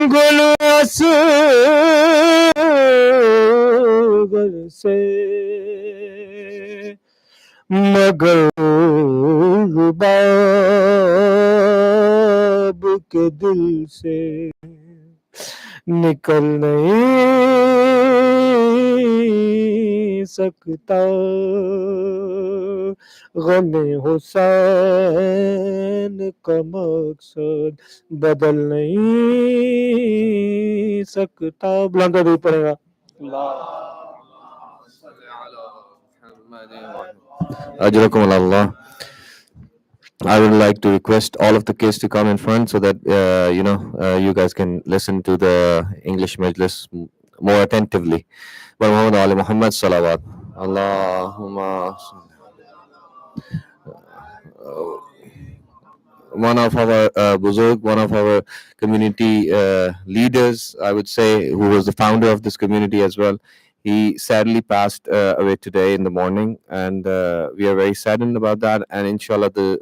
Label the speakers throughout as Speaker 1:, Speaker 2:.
Speaker 1: गुल असगर से मगर रुबाब के दिल से निकल नहीं सकता गमे हुसैन का मकसद बदल नहीं सकता। बुलंद भी पड़ेगा। Ajrakum Allah. I would like to request all of the kids to come in front so that you guys can listen to the English majlis more attentively. Muhammad Ali Muhammad Salawat. Allahumma. One of our Buzurg, one of our community leaders, I would say, who was the founder of this community as well. He sadly passed away today in the morning, and we are very saddened about that. And inshallah, the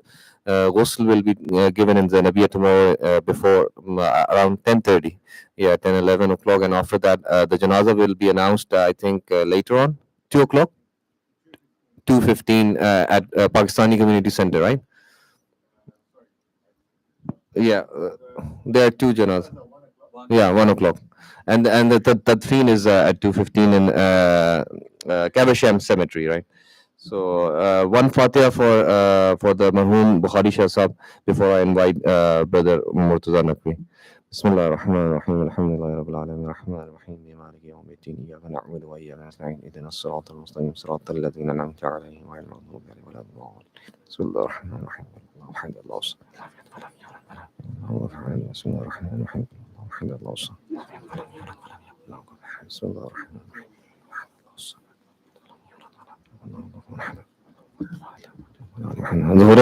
Speaker 1: ghusl will be given in Zainabiya tomorrow before around 10:30. Yeah, 10, 11 o'clock. And after that, the janaza will be announced, I think, later on, 2 o'clock, 2:15 at Pakistani Community Center, right? Yeah, there are two janazas. Yeah, 1 o'clock. And the tadfeen is at 2:15 in Kabasham Cemetery, right? So one Fatiha for the marhum Bukhari Shah Sahib before I invite brother Murtaza Naqvi. Bismillah ar-Rahman ar-Rahim. Alhamdulillah Rabbil Alamin. Ar-Rahman ar-Rahim. Maliki yawmiddin. Iyyaka na'budu wa iyyaka nasta'in. Ihdinas siratal mustaqim. Siratal ladzina an'amta 'alayhim ghayril maghdubi 'alaihim waladdallin. Bismillah ar-Rahman ar-Rahim. Alhamdulillah. بسم الله الرحمن الرحيم. الحمد لله والصلاة. بسم الله الرحمن الرحيم. ظهور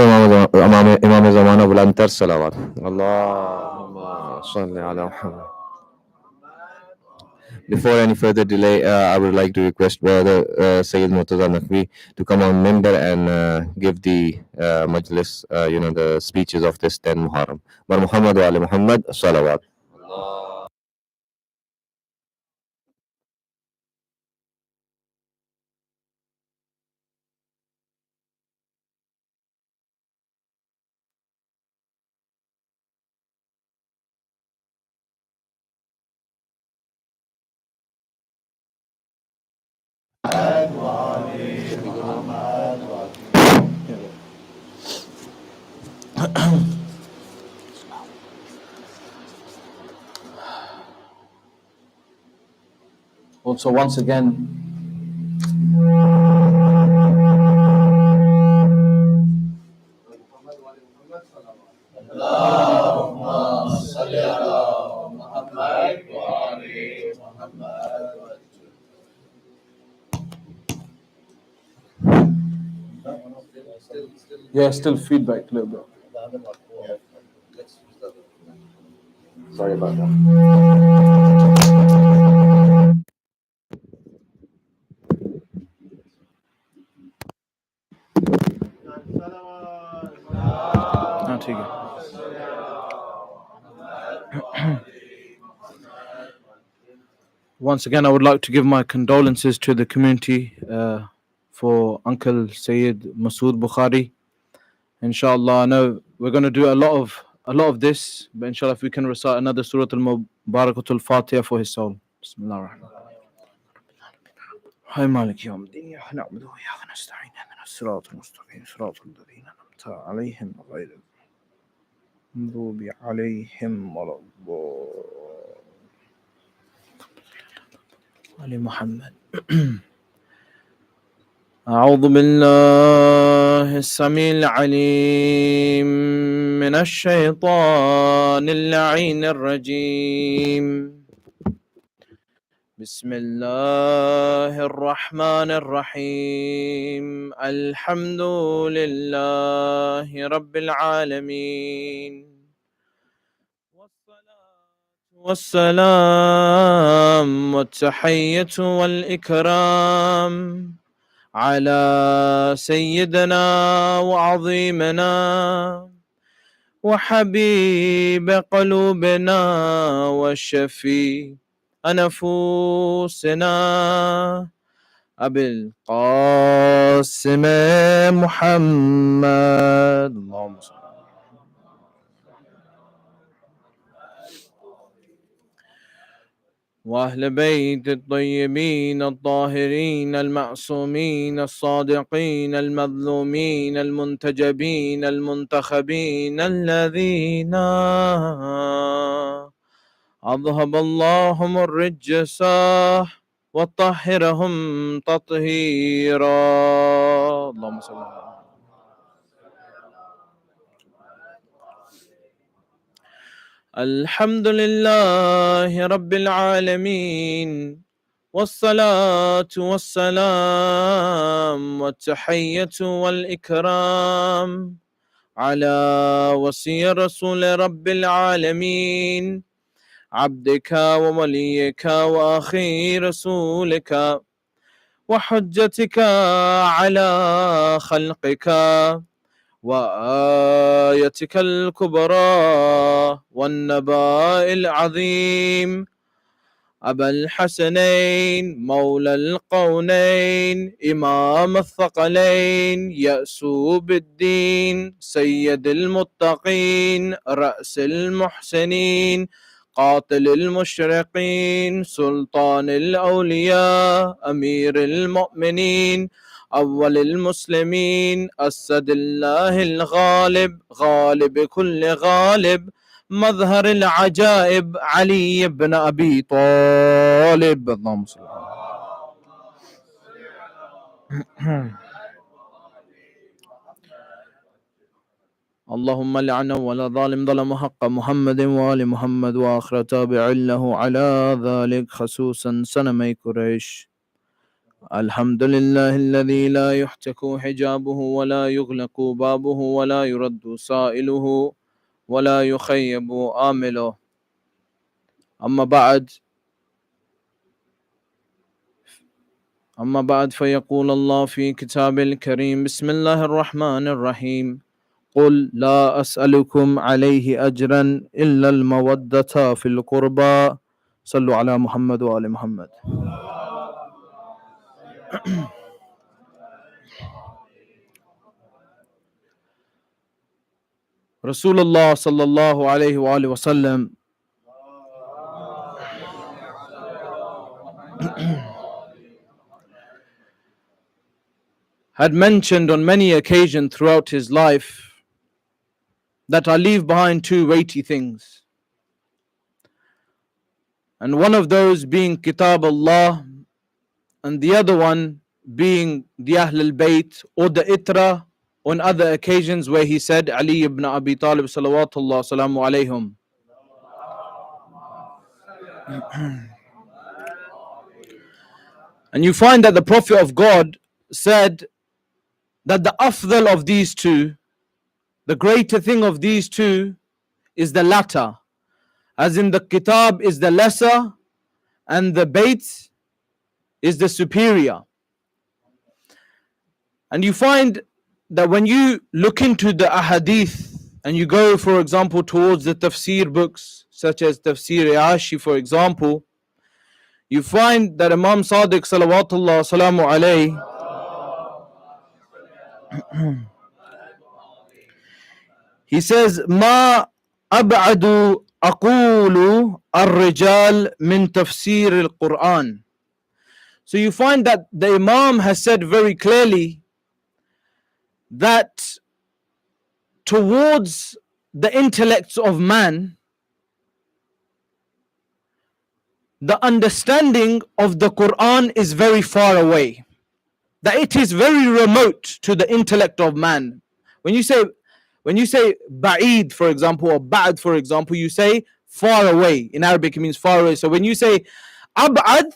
Speaker 1: إمام زمانة بلندتر صلوات. اللهم صل على محمد. Before any further delay, I would like to request Brother Syed Murtaza Naqvi to come on member and give the majlis, the speeches of this 10 Muharram. Bar Muhammad wa Ali Muhammad, salawat.
Speaker 2: Also, once again, still feedback a little bit.
Speaker 1: Sorry about that.
Speaker 2: Once again, I would like to give my condolences to the community for Uncle Syed Masood Bukhari. Inshallah, I know we're going to do a lot of this, but inshallah, if we can recite another Surah Al-Mubarakatul Fatiha for his soul. Bismillah ar-Rahman ar-Rahim. Maliki yawmiddin. Iyyaka na'budu wa iyyaka nasta'in. Ihdinas siratal mustaqim. Siratal ladzina an'amta 'alayhim ghayril maghdubi 'alayhim waladdallin. Ali Muhammad. أعوذ بالله السميع العليم من الشيطان اللعين الرجيم. بسم الله الرحمن الرحيم. الحمد لله رب العالمين. والسلام والتحية والإكرام على سيدنا وعظيمنا وحبيب قلوبنا والشفيع نفوسنا أبي القاسم محمد اللهم صل وأهل بيت الطيبين الطاهرين المعصومين الصادقين المظلومين المنتجبين المنتخبين الذين أذهب اللهم الرجس وطهرهم تطهيرا اللهم صل على الحمد لله رب العالمين والصلاة والسلام والتحية والإكرام على وصي رسول رب العالمين عبدك ووليك وأخي رسولك وحجتك على خلقك وآيتك الكبرى والنباء العظيم أبا الحسنين مولى القونين إمام الثقلين يأسو بالدين سيد المتقين رأس المحسنين قاتل المشرقين سلطان الأولياء أمير المؤمنين أول المسلمين أسد الله الغالب غالب كل غالب مظهر العجائب علي بن أبي طالب اللهم صل اللهم لعن ولا ظالم ظلم حق محمد وآل محمد وآخر تابع له على ذلك خصوصا سنمي قريش الحمد لله الذي لا يحتك حجابه ولا يغلق بابه ولا يرد سائله ولا يخيب آمله أما بعد فيقول الله في كتاب الكريم بسم الله الرحمن الرحيم قل لا أسألكم عليه أجرا إلا المودة في القربى صلوا على محمد وآل محمد Rasulullah sallallahu alayhi wa wasallam had mentioned on many occasions throughout his life that I leave behind two weighty things. And one of those being Kitab Allah, and the other one being the Ahlul Bayt or the Itra, on other occasions where he said Ali ibn Abi Talib salawatullah salamu alayhum. And you find that the Prophet of God said that the afdal of these two, the greater thing of these two, is the latter. As in the kitab is the lesser and the bayt is the superior. And you find that when you look into the ahadith and you go, for example, towards the tafsir books, such as Tafsir Ashi, for example, you find that Imam Sadiq salawatullah salamu alayhi he says, Ma ab'adu aqulu ar-rijal min tafsir al-Qur'an. So you find that the Imam has said very clearly that towards the intellects of man, the understanding of the Qur'an is very far away. That it is very remote to the intellect of man. When you say ba'id, for example, or ba'd, for example, you say far away. In Arabic, it means far away. So when you say ab'ad,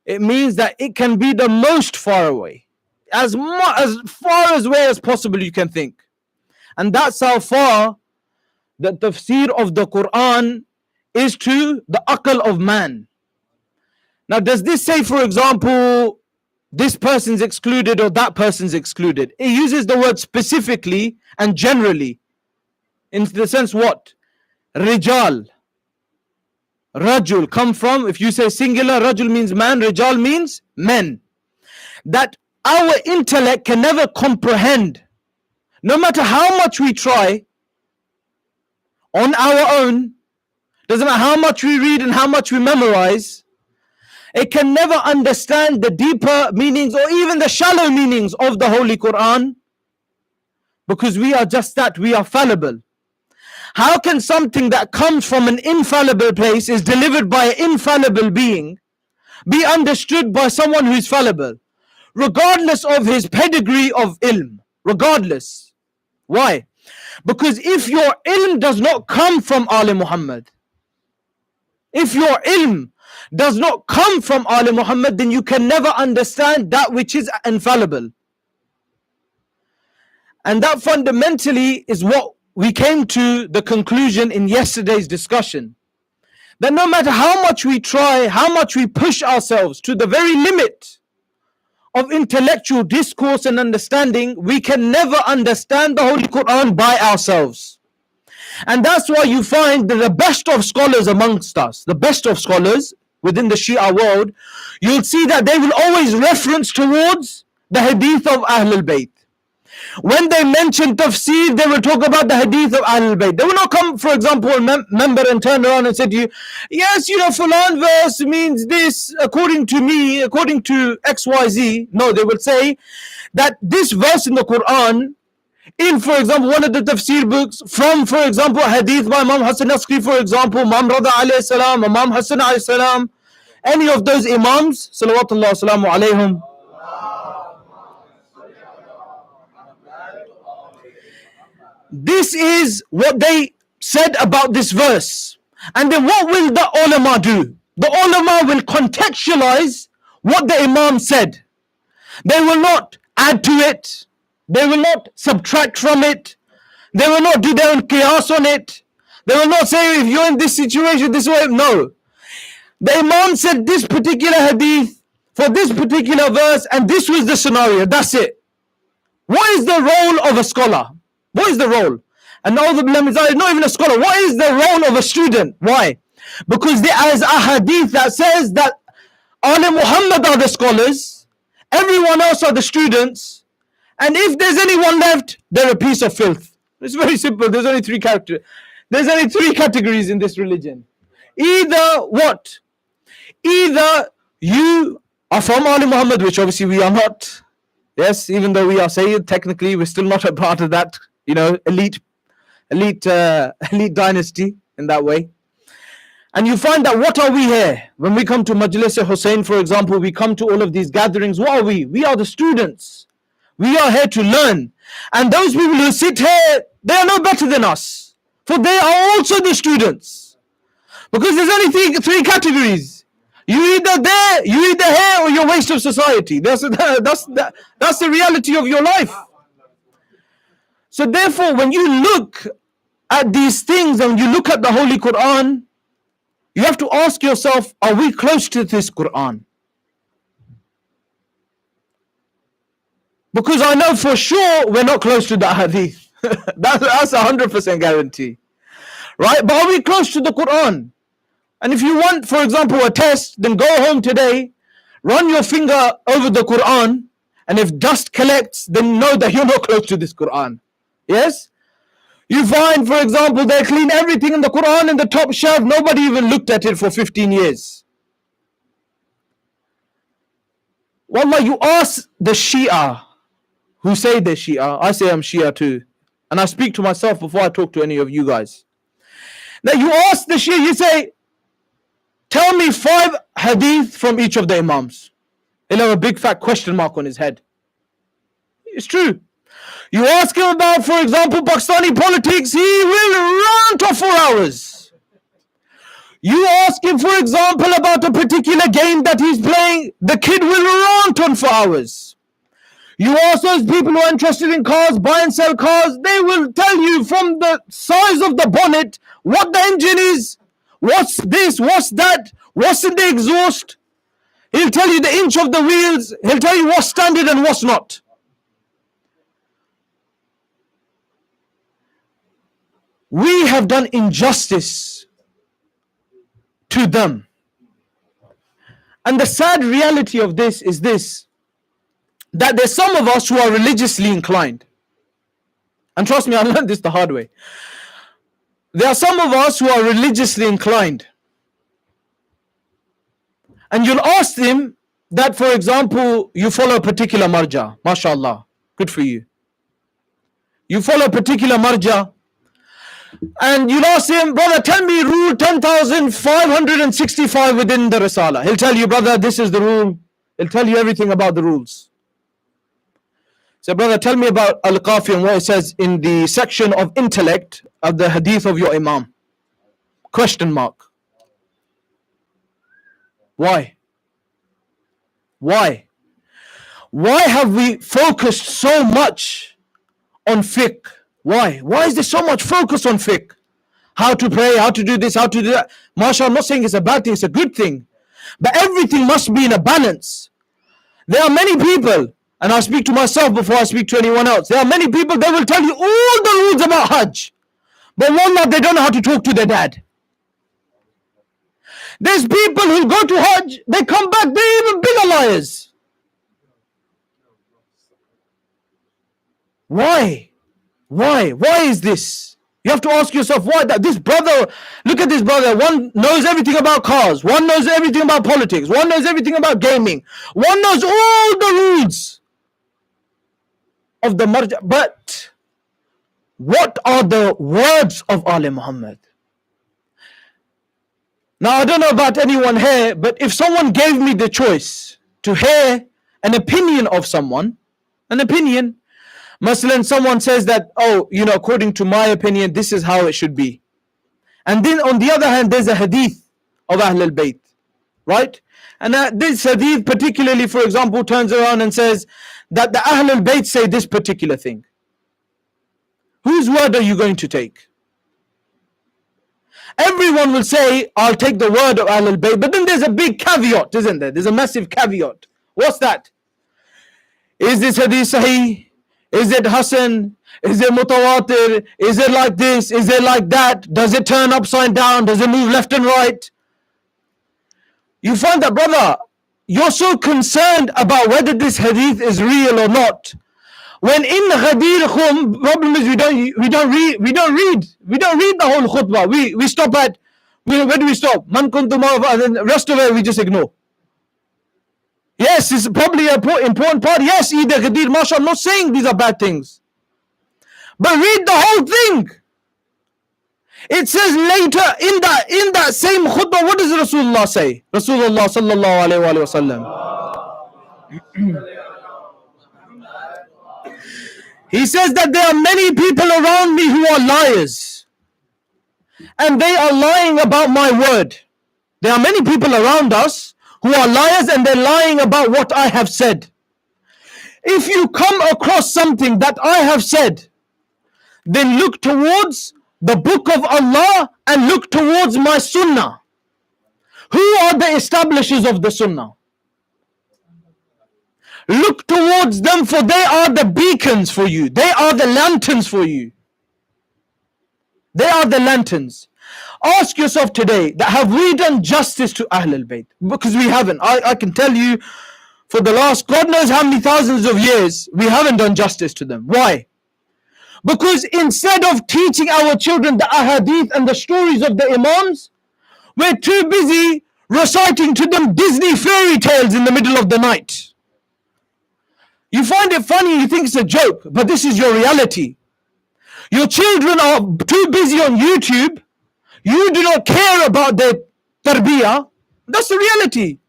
Speaker 2: it means that it can be the most far away. As far away as possible you can think. And that's how far the tafsir of the Quran is to the aql of man. Now, does this say, for example, this person's excluded or that person's excluded? It uses the word specifically and generally. In the sense what? Rijal. Rajul come from, if you say singular, Rajul means man, Rijal means men. That our intellect can never comprehend, no matter how much we try on our own, doesn't matter how much we read and how much we memorize, it can never understand the deeper meanings or even the shallow meanings of the Holy Qur'an, because we are just that, we are fallible. How can something that comes from an infallible place, is delivered by an infallible being, be understood by someone who is fallible, regardless of his pedigree of ilm? Regardless. Why? Because if your ilm does not come from Ali Muhammad, if your ilm does not come from Ali Muhammad, then you can never understand that which is infallible. And that fundamentally is what we came to the conclusion in yesterday's discussion. That no matter how much we try, how much we push ourselves to the very limit of intellectual discourse and understanding, we can never understand the Holy Quran by ourselves. And that's why you find that the best of scholars amongst us, the best of scholars within the Shia world, you'll see that they will always reference towards the hadith of Ahlul Bayt. When they mention tafsir, they will talk about the hadith of Ahlul Bayt. They will not come, for example, a member and turn around and say to you, yes, Fulan verse means this, according to me, according to XYZ. No, they will say that this verse in the Quran, in, for example, one of the tafsir books, from, for example, hadith by Imam Hassan Naqvi, for example, Imam Rada alayhi salam, Imam Hassan alayhi salam, any of those imams, salawatullah salamu alayhum, this is what they said about this verse. And then what will the ulama do? The ulama will contextualize what the imam said. They will not add to it. They will not subtract from it. They will not do their own qiyas on it. They will not say, if you're in this situation, this way. No. The imam said this particular hadith for this particular verse, and this was the scenario. That's it. What is the role of a scholar? What is the role? And all the blame is not even a scholar. What is the role of a student? Why? Because there is a hadith that says that Ali Muhammad are the scholars, everyone else are the students, and if there's anyone left, they're a piece of filth. It's very simple. There's only three categories in this religion. Either what? Either you are from Ali Muhammad, which obviously we are not. Yes, even though we are Sayyid, technically we're still not a part of that, elite dynasty in that way. And you find that what are we here? When we come to Majlis Hussein, for example, we come to all of these gatherings. What are we? We are the students. We are here to learn. And those people who sit here, they are no better than us. For they are also the students. Because there's only three categories. You either there, you either here, or you're a waste of society. That's the reality of your life. So therefore, when you look at these things and you look at the Holy Quran, you have to ask yourself, are we close to this Quran? Because I know for sure we're not close to the Hadith. That's 100% guarantee. Right? But are we close to the Quran? And if you want, for example, a test, then go home today, run your finger over the Quran, and if dust collects, then know that you're not close to this Quran. Yes? You find, for example, they clean everything in the Quran in the top shelf. Nobody even looked at it for 15 years. Wallah, you ask the Shia, who say they're Shia. I say I'm Shia too. And I speak to myself before I talk to any of you guys. Now you ask the Shia, you say, tell me 5 hadith from each of the imams. He'll have a big fat question mark on his head. It's true. You ask him about, for example, Pakistani politics, he will rant for 4 hours. You ask him, for example, about a particular game that he's playing, the kid will rant on for hours. You ask those people who are interested in cars, buy and sell cars, they will tell you from the size of the bonnet, what the engine is, what's this, what's that, what's in the exhaust. He'll tell you the inch of the wheels, he'll tell you what's standard and what's not. we have done injustice to them. And the sad reality of this is this, that there's some of us who are religiously inclined. And trust me, I learned this the hard way. There are some of us who are religiously inclined. And you'll ask them that, for example, you follow a particular marja. MashaAllah. Good for you. You follow a particular marja. And you'll ask him, brother, tell me rule 10,565 within the Risala. He'll tell you, brother, this is the rule. He'll tell you everything about the rules. So, brother, tell me about Al-Qafi and what it says in the section of intellect of the Hadith of your Imam. Question mark. Why? Why? Why have we focused so much on fiqh? Why? Why is there so much focus on fiqh? How to pray, how to do this, how to do that. MashaAllah, I'm not saying it's a bad thing, it's a good thing. But everything must be in a balance. There are many people, and I speak to myself before I speak to anyone else. There are many people that will tell you all the rules about Hajj. But wallah, they don't know how to talk to their dad. There's people who go to Hajj, they come back, they're even bigger liars. Why? Why? Why is this? You have to ask yourself why that this brother, look at this brother, one knows everything about cars, one knows everything about politics, one knows everything about gaming, one knows all the rules of the marja. But what are the words of Ali Muhammad? Now, I don't know about anyone here, but if someone gave me the choice to hear an opinion of someone, an opinion, Maslan, someone says that, oh, you know, according to my opinion, this is how it should be. And then on the other hand, there's a hadith of Ahl al-Bayt, right? And this hadith particularly, for example, turns around and says that the Ahl al-Bayt say this particular thing. Whose word are you going to take? Everyone will say, I'll take the word of Ahl al-Bayt, but then there's a big caveat, isn't there? There's a massive caveat. What's that? Is this hadith sahih? Is it Hasan? Is it Mutawatir? Is it like this? Is it like that? Does it turn upside down? Does it move left and right? You find that, brother, you're so concerned about whether this hadith is real or not. When in Ghadir Khum, problem is we don't read the whole khutbah. We stop at, where do we stop? Man kuntum, and then the rest of it we just ignore. Yes, it's probably an important part. Yes, Eid al-Ghadir, mashallah, I'm not saying these are bad things. But read the whole thing. It says later in that same khutbah, what does Rasulullah say? Rasulullah sallallahu alayhi wa sallam. He says that there are many people around me who are liars. And they are lying about my word. There are many people around us who are liars and they're lying about what I have said. If you come across something that I have said, then look towards the book of Allah and look towards my sunnah. Who are the establishers of the sunnah? Look towards them, for they are the beacons for you. They are the lanterns for you. They are the lanterns. Ask yourself today, that have we done justice to Ahl al-Bayt? Because we haven't. I can tell you, for the last God knows how many thousands of years, we haven't done justice to them. Why? Because instead of teaching our children the ahadith and the stories of the imams, we're too busy reciting to them Disney fairy tales in the middle of the night. You find it funny, you think it's a joke, but this is your reality. Your children are too busy on YouTube. You do not care about their tarbiyah. That's the reality.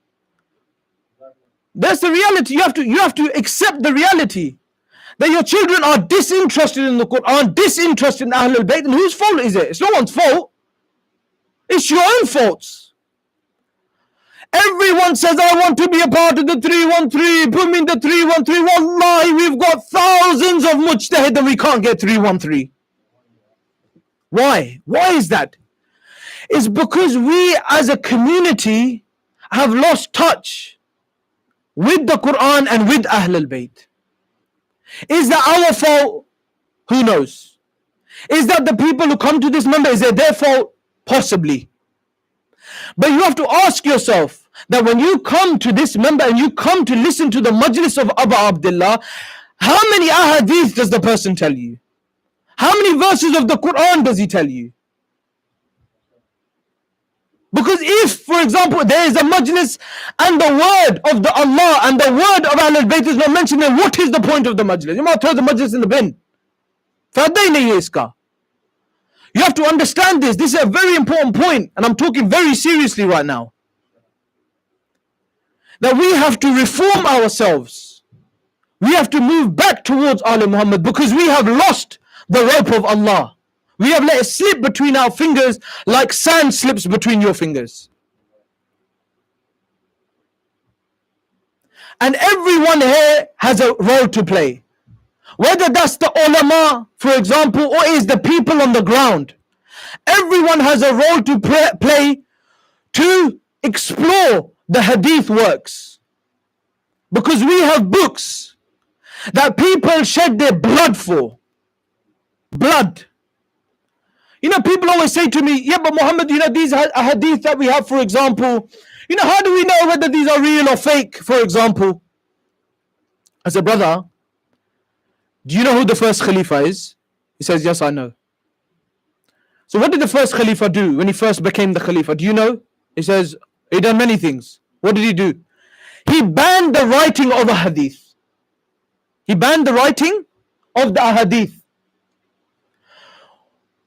Speaker 2: That's the reality. You have to accept the reality that your children are disinterested in the Qur'an, disinterested in Ahl al-Bayt. And whose fault is it? It's no one's fault. It's your own faults. Everyone says, I want to be a part of the 313. Put me in the 313. Wallahi, we've got thousands of mujtahid and we can't get 313. Why? Why is that? It's because we as a community have lost touch with the Quran and with Ahl al-Bayt. Is that our fault? Who knows? Is that the people who come to this member, is it their fault? Possibly. But you have to ask yourself that when you come to this member and you come to listen to the majlis of Abu Abdullah, how many ahadith does the person tell you? How many verses of the Qur'an does he tell you? Because if, for example, there is a majlis and the word of the Allah and the word of Ahlul Bayt is not mentioned, then what is the point of the majlis? You might throw the majlis in the bin. Fayda hi nahi hai iska. You have to understand this. This is a very important point, and I'm talking very seriously right now. That we have to reform ourselves. We have to move back towards Ali Muhammad because we have lost the rope of Allah. We have let it slip between our fingers like sand slips between your fingers. And everyone here has a role to play. Whether that's the ulama, for example, or is the people on the ground. Everyone has a role to play to explore the hadith works. Because we have books that people shed their blood for. Blood. You know, people always say to me, yeah, but Muhammad, you know, these hadith that we have, for example, you know, how do we know whether these are real or fake, for example? I said, brother, do you know who the first Khalifa is? He says, yes, I know. So what did the first Khalifa do when he first became the Khalifa? Do you know? He says, he done many things. What did he do? He banned the writing of a hadith. He banned the writing of the hadith.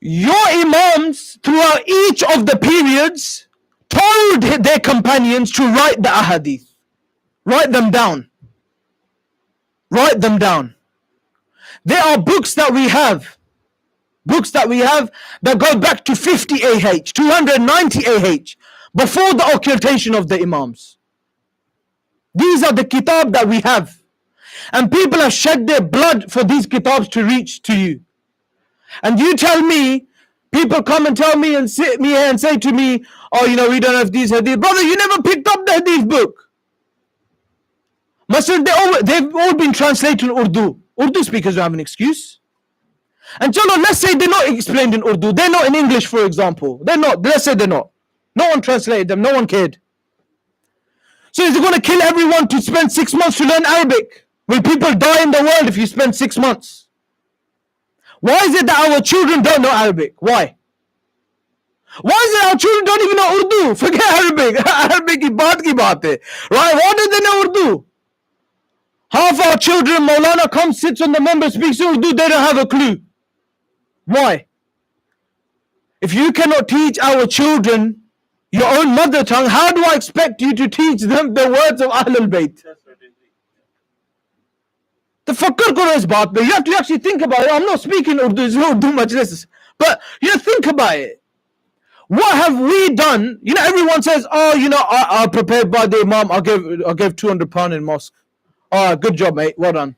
Speaker 2: Your imams throughout each of the periods told their companions to write the ahadith. Write them down. Write them down. There are books that we have that go back to 50 AH, 290 AH, before the occultation of the imams. These are the kitab that we have. And people have shed their blood for these kitabs to reach to you. And you tell me, people come and tell me and sit me here and say to me, oh, you know, we don't have these hadith. Brother, you never picked up the hadith book. Master, they've all been translated in Urdu. Urdu speakers don't have an excuse. And chalo, let's say they're not explained in Urdu. They're not in English, for example. They're not. Let's say they're not. No one translated them. No one cared. So is it going to kill everyone to spend 6 months to learn Arabic? Will people die in the world if you spend 6 months? Why is it that our children don't know Arabic? Why? Why is it our children don't even know Urdu? Forget Arabic. Arabic ki baat hai. Right? Why do they know Urdu? Half our children, Maulana comes, sits on the member, speaks Urdu, they don't have a clue. Why? If you cannot teach our children your own mother tongue, how do I expect you to teach them the words of Ahlul Bayt? Tafakkar karo is baat mein. You have to actually think about it. I'm not speaking Urdu, it's not Urdu majlis. But you know, think about it. What have we done? You know, everyone says, oh, you know, I prepared by the Imam, I gave £200 in mosque. Oh, good job, mate. Well done.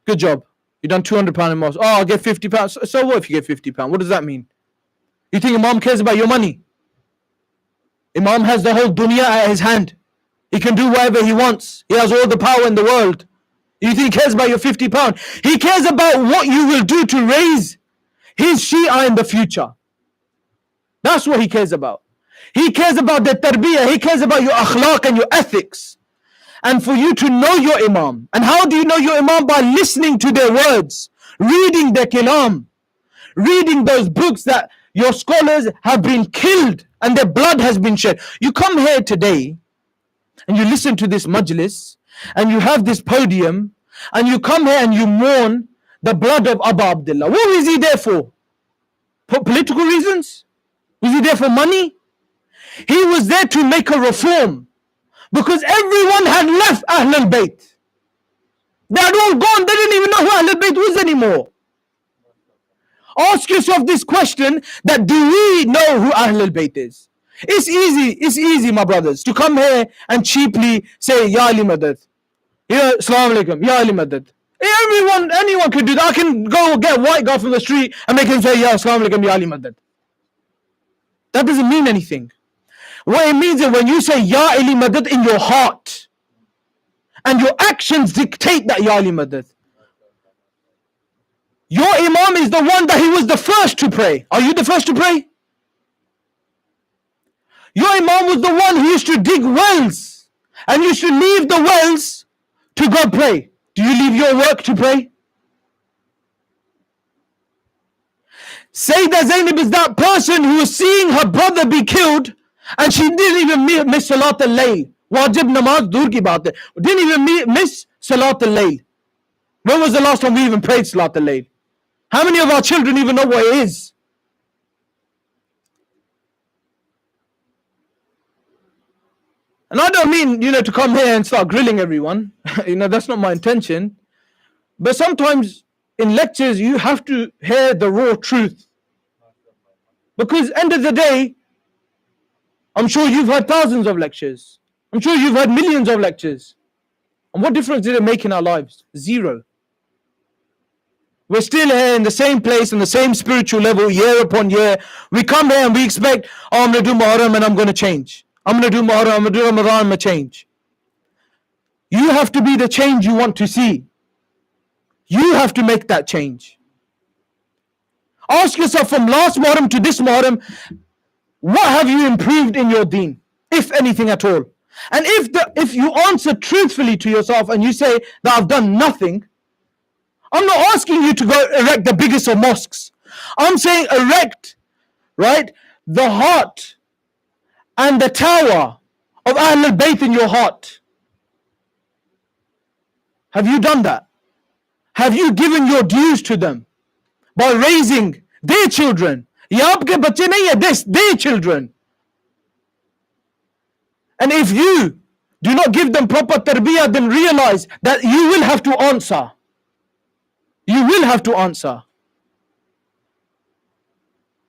Speaker 2: Good job. You done £200 in mosque. Oh, I gave £50. So what if you get £50? What does that mean? You think Imam cares about your money? Imam has the whole dunya at his hand. He can do whatever he wants. He has all the power in the world. You think he cares about your £50? He cares about what you will do to raise his Shia in the future. That's what he cares about. He cares about the tarbiyah. He cares about your akhlaq and your ethics. And for you to know your Imam. And how do you know your Imam? By listening to their words. Reading their kalam. Reading those books that your scholars have been killed and their blood has been shed. You come here today and you listen to this majlis and you have this podium and you come here and you mourn the blood of Abu Abdullah. What is he there for? For political reasons? Was he there for money? He was there to make a reform. Because everyone had left Ahlul Bayt. They had all gone. They didn't even know who Ahlul Bayt was anymore. Ask yourself this question, that do we know who Ahlul Bayt is? It's easy, my brothers, to come here and cheaply say, Ya Ali Madad. Yeah, Assalamu alaikum, Ya Ali Madad. Anyone could do that. I can go get a white guy from the street and make him say, Ya Assalamu alaikum, Ya Ali Madad. That doesn't mean anything. What it means is when you say Ya Ali Madad in your heart and your actions dictate that Ya Ali Madad. Your Imam is the one that he was the first to pray. Are you the first to pray? Your Imam was the one who used to dig wells and used to leave the wells to go pray. Do you leave your work to pray? Sayyidah Zainab is that person who was seeing her brother be killed and she didn't even miss Salat al-Layl. Wajib namaz dur ki baat hai. Didn't even miss Salat al-Layl. When was the last time we even prayed Salat al-Layl? How many of our children even know what it is? And I don't mean, to come here and start grilling everyone. That's not my intention. But sometimes in lectures, you have to hear the raw truth. Because end of the day, I'm sure you've heard thousands of lectures. I'm sure you've heard millions of lectures. And what difference did it make in our lives? Zero. We're still here in the same place, in the same spiritual level, year upon year. We come here and we expect, I'm going to do Muharram and I'm going to change. I'm going to do Muharram, I'm going to do Ramadan, I'm going to change. You have to be the change you want to see. You have to make that change. Ask yourself from last Muharram to this Muharram, what have you improved in your deen, if anything at all? And if you answer truthfully to yourself and you say that I've done nothing, I'm not asking you to go erect the biggest of mosques. I'm saying erect, right, the heart and the tower of Ahl al-Bayt in your heart. Have you done that? Have you given your dues to them by raising their children? Ye aapke bacche nahi hai, their children. And if you do not give them proper tarbiyah, then realize that you will have to answer. You will have to answer.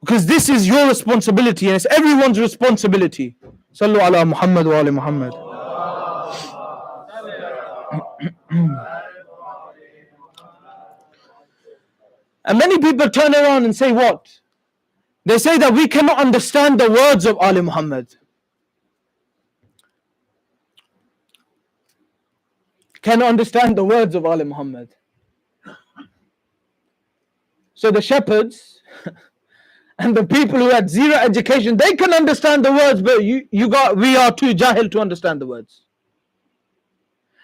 Speaker 2: Because this is your responsibility and it's everyone's responsibility. Sallu ala Muhammad wa ala Muhammad. And many people turn around and say what? They say that we cannot understand the words of Ali Muhammad. Cannot understand the words of Ali Muhammad. So the shepherds and the people who had zero education, they can understand the words, but we are too jahil to understand the words.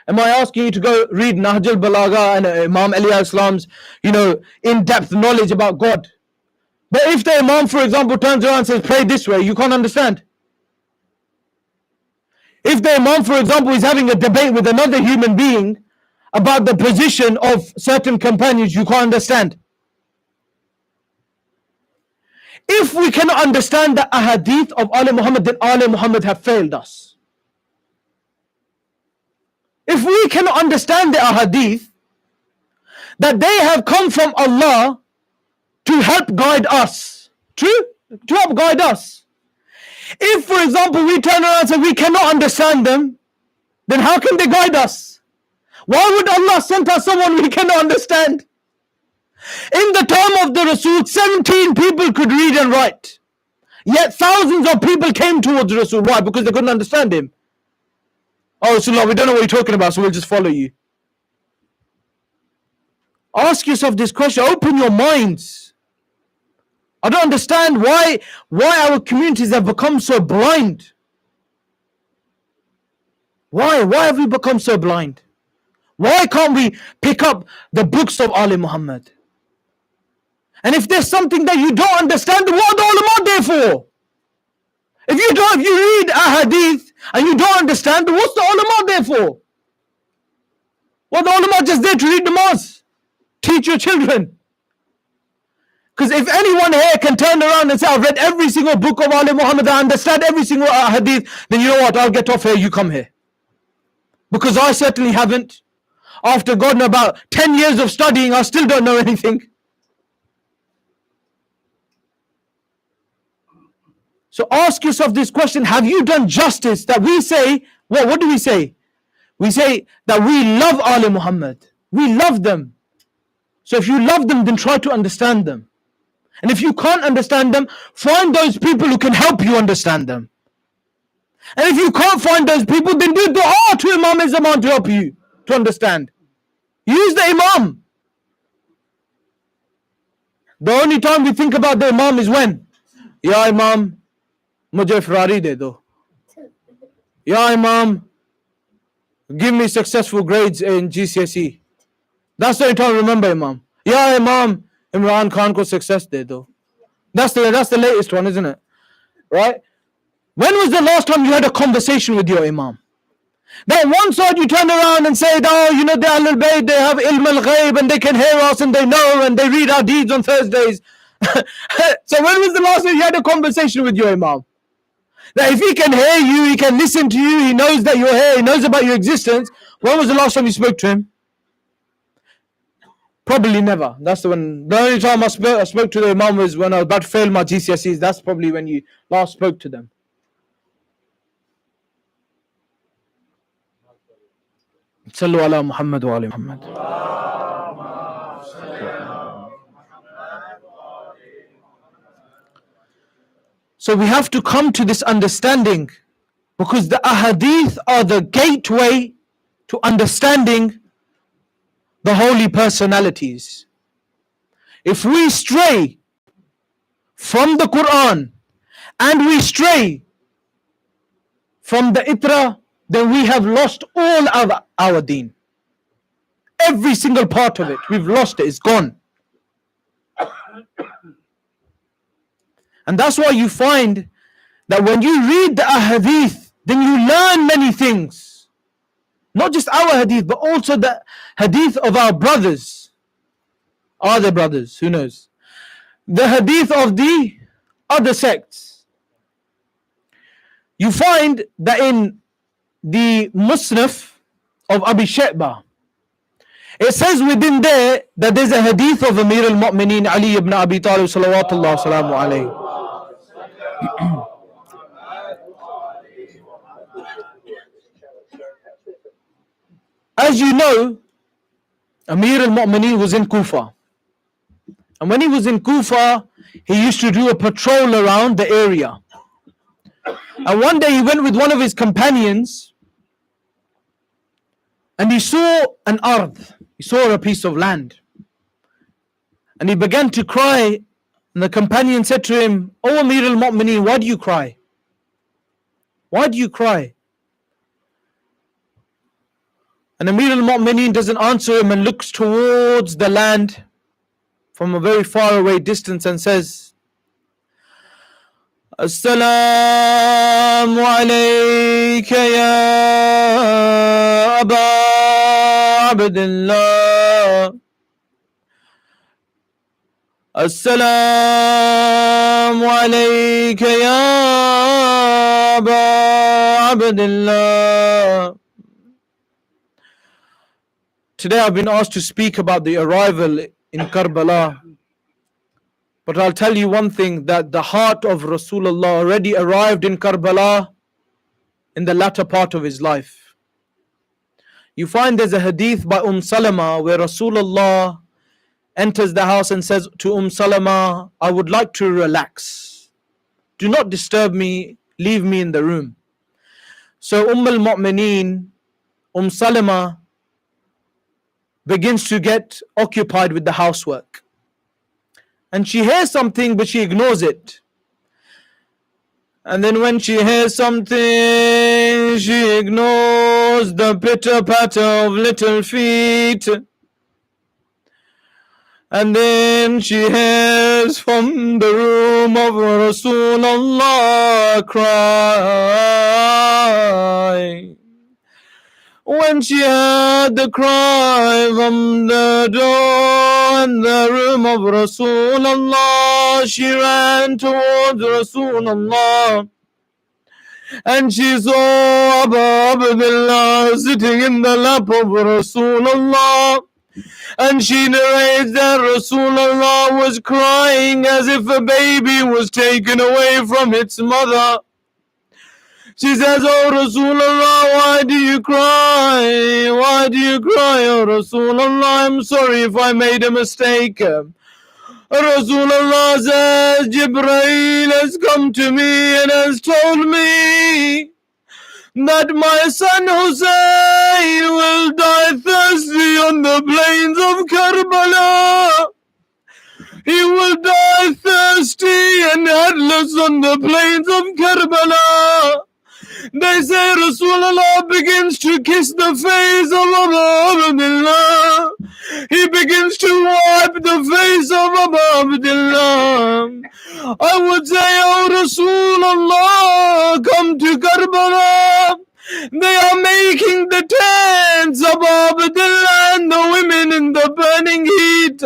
Speaker 2: Am I asking you to go read Nahj al-Balagha and Imam Ali al-Islam's, in-depth knowledge about God? But if the Imam, for example, turns around and says, pray this way, you can't understand. If the Imam, for example, is having a debate with another human being about the position of certain companions, you can't understand. If we cannot understand the ahadith of Ali Muhammad, then Ali Muhammad have failed us. If we cannot understand the ahadith, that they have come from Allah to help guide us. True? To help guide us. If, for example, we turn around and say we cannot understand them, then how can they guide us? Why would Allah send us someone we cannot understand? In the time of the Rasul, 17 people could read and write. Yet thousands of people came towards Rasul. Why? Because they couldn't understand him. Oh, Rasulullah, we don't know what you're talking about, so we'll just follow you. Ask yourself this question. Open your minds. I don't understand why our communities have become so blind. Why? Why have we become so blind? Why can't we pick up the books of Ali Muhammad? And if there's something that you don't understand, then what are the ulama there for? If you read a hadith and you don't understand, then what's the ulama there for? Well, the ulama just there to read namaz. Teach your children. Because if anyone here can turn around and say, I've read every single book of Ali Muhammad, I understand every single hadith, then you know what, I'll get off here, you come here. Because I certainly haven't. After God, about 10 years of studying, I still don't know anything. So ask yourself this question, have you done justice that we say, what do we say? We say that we love Ali Muhammad. We love them. So if you love them, then try to understand them. And if you can't understand them, find those people who can help you understand them. And if you can't find those people, then do dua to Imam Zaman to help you to understand. Use the Imam. The only time we think about the Imam is when? Ya Imam, mujhe Ferrari de do. Ya Imam, give me successful grades in GCSE. That's the only time I remember Imam. Ya Imam, Imran Khan ko success de do. That's the latest one, isn't it? Right? When was the last time you had a conversation with your Imam? That one side you turn around and say, oh, you know, they Ahlul Bayt, they have ilm al-ghayb and they can hear us and they know and they read our deeds on Thursdays. So when was the last time you had a conversation with your Imam? That if he can hear you, he can listen to you, he knows that you're here, he knows about your existence. When was the last time you spoke to him? Probably never. That's the only time I spoke to the Imam was when I was about to fail my GCSEs. That's probably when you last spoke to them. Sallu ala Muhammad wa ali Muhammad. So we have to come to this understanding, because the ahadith are the gateway to understanding the holy personalities. If we stray from the Qur'an and we stray from the Itra, then we have lost all our deen. Every single part of it, we've lost it, it's gone. And that's why you find that when you read the ahadith, then you learn many things. Not just our hadith, but also the hadith of our brothers. Are they brothers? Who knows? The hadith of the other sects. You find that in the Musnaf of Abi Shayba, it says within there that there's a hadith of Amir al-Mu'mineen Ali ibn Abi Talib salawatullah salamu alayhi. As you know, Amir al-Mu'mineen was in Kufa. And when he was in Kufa, he used to do a patrol around the area. And one day he went with one of his companions and he saw an ard. He saw a piece of land. And he began to cry. And the companion said to him, "O Amir al-Mu'mineen, why do you cry? Why do you cry?" And Amir al-Mu'mineen doesn't answer him and looks towards the land from a very far away distance and says, "Assalamu alayka ya Aba Abdullah. Assalamu alayka ya Aba Abdullah." Today I've been asked to speak about the arrival in Karbala. But I'll tell you one thing, that the heart of Rasulullah already arrived in Karbala in the latter part of his life. You find there's a hadith by Salama where Rasulullah enters the house and says to Salama, "I would like to relax. Do not disturb me, leave me in the room." So al-Mu'mineen, Salama, begins to get occupied with the housework. And she hears something, but she ignores it. And then when she hears something, she ignores the pitter-patter of little feet. And then she hears from the room of Rasulullah cry. When she heard the cry from the door in the room of Rasulullah, she ran towards Rasulullah. And she saw Abu Abdullah sitting in the lap of Rasulullah. And she narrates that Rasulullah was crying as if a baby was taken away from its mother. She says, "Oh Rasulullah, why do you cry? Why do you cry, oh Rasulullah? I'm sorry if I made a mistake." Rasulullah says, "Jibreel has come to me and has told me that my son Hussein will die thirsty on the plains of Karbala. He will die thirsty and headless on the plains of Karbala. They say Rasulullah begins to kiss the face of Abu Abdullah. He begins to wipe the face of Abu Abdullah. I would say, oh Rasulullah, come to Karbala. They are making the tents of Abdullah and the women in the burning heat.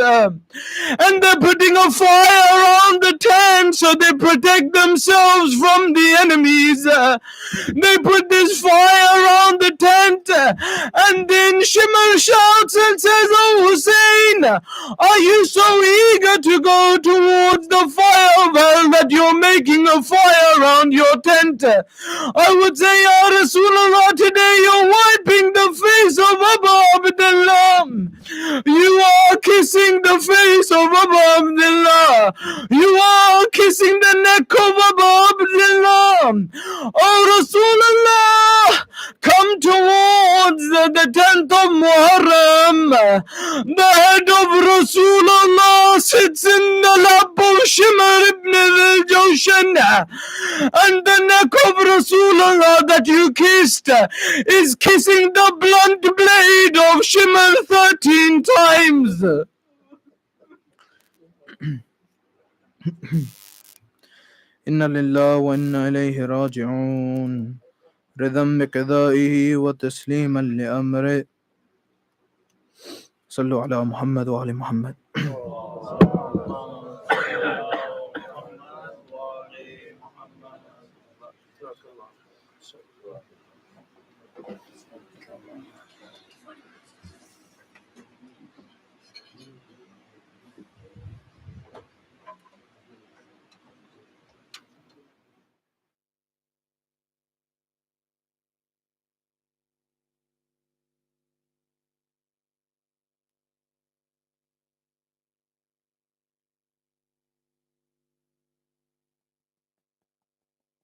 Speaker 2: And they're putting a fire around the tent so they protect themselves from the enemies. They put this fire around the tent, and then Shimmer shouts and says, oh Hussein, are you so eager to go towards the fire of hell that you're making a fire around your tent? I would say, Ya Rasulullah, today you're wiping the face of Abu Abdullah. You are kissing the face of Abu Abdullah. You are kissing the neck of Abu Abdullah. Oh Rasulullah, come towards the 10th of Muharram. The head of Rasulullah sits in the lap of Shimr ibn al-Jawshan, and the neck of Rasulullah that you kissed is kissing the blunt blade of Shimr 13 times. Inna lillah wa inna ilayhi raji'un. رضا بقضائه وتسليما لأمره. صلوا على محمد وعلى محمد.